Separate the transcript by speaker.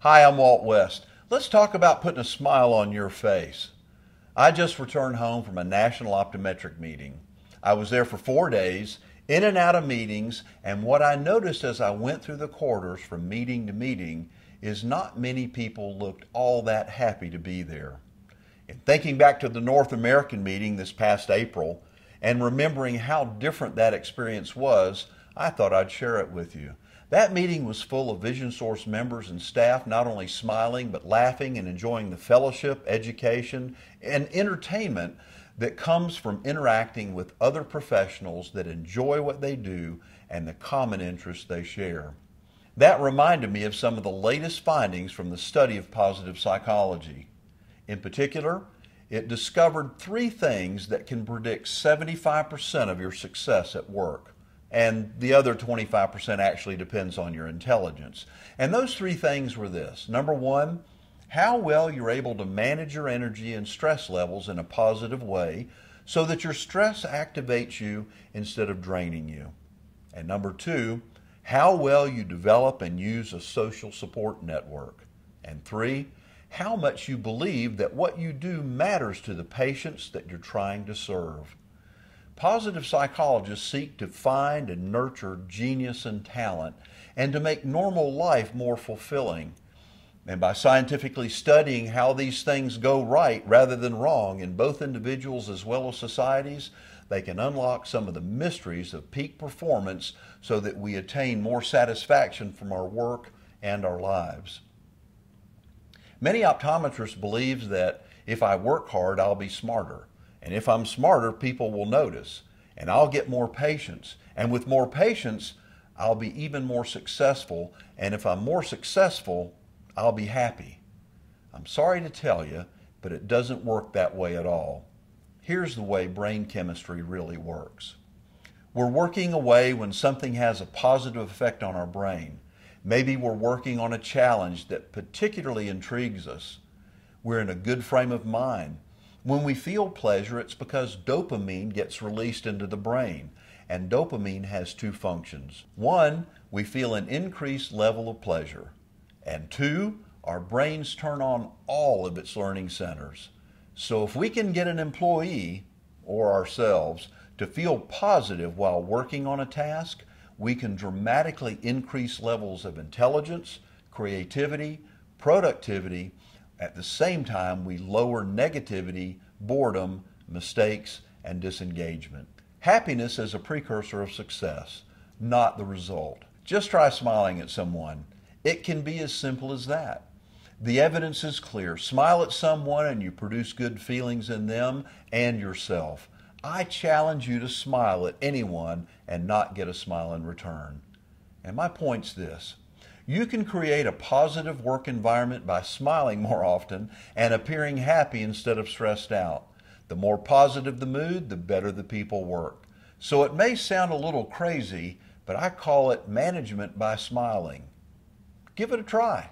Speaker 1: Hi, I'm Walt West. Let's talk about putting a smile on your face. I just returned home from a national optometric meeting. I was there for 4 days, in and out of meetings, and what I noticed as I went through the corridors from meeting to meeting is not many people looked all that happy to be there. In thinking back to the North American meeting this past April and remembering how different that experience was, I thought I'd share it with you. That meeting was full of Vision Source members and staff not only smiling but laughing and enjoying the fellowship, education, and entertainment that comes from interacting with other professionals that enjoy what they do and the common interests they share. That reminded me of some of the latest findings from the study of positive psychology. In particular, it discovered 3 things that can predict 75% of your success at work. And the other 25% actually depends on your intelligence. And those 3 things were this. Number 1, how well you're able to manage your energy and stress levels in a positive way so that your stress activates you instead of draining you. And number 2, how well you develop and use a social support network. And 3, how much you believe that what you do matters to the patients that you're trying to serve. Positive psychologists seek to find and nurture genius and talent and to make normal life more fulfilling. And by scientifically studying how these things go right rather than wrong in both individuals as well as societies, they can unlock some of the mysteries of peak performance so that we attain more satisfaction from our work and our lives. Many optometrists believe that if I work hard, I'll be smarter. And if I'm smarter, people will notice, and I'll get more patients. And with more patients, I'll be even more successful. And if I'm more successful, I'll be happy. I'm sorry to tell you, but it doesn't work that way at all. Here's the way brain chemistry really works. We're working away when something has a positive effect on our brain. Maybe we're working on a challenge that particularly intrigues us. We're in a good frame of mind. When we feel pleasure, it's because dopamine gets released into the brain, and dopamine has 2 functions. 1, we feel an increased level of pleasure, and 2, our brains turn on all of its learning centers. So if we can get an employee, or ourselves, to feel positive while working on a task, we can dramatically increase levels of intelligence, creativity, productivity. At the same time, we lower negativity, boredom, mistakes, and disengagement. Happiness is a precursor of success, not the result. Just try smiling at someone. It can be as simple as that. The evidence is clear. Smile at someone and you produce good feelings in them and yourself. I challenge you to smile at anyone and not get a smile in return. And my point's this. You can create a positive work environment by smiling more often and appearing happy instead of stressed out. The more positive the mood, the better the people work. So it may sound a little crazy, but I call it management by smiling. Give it a try.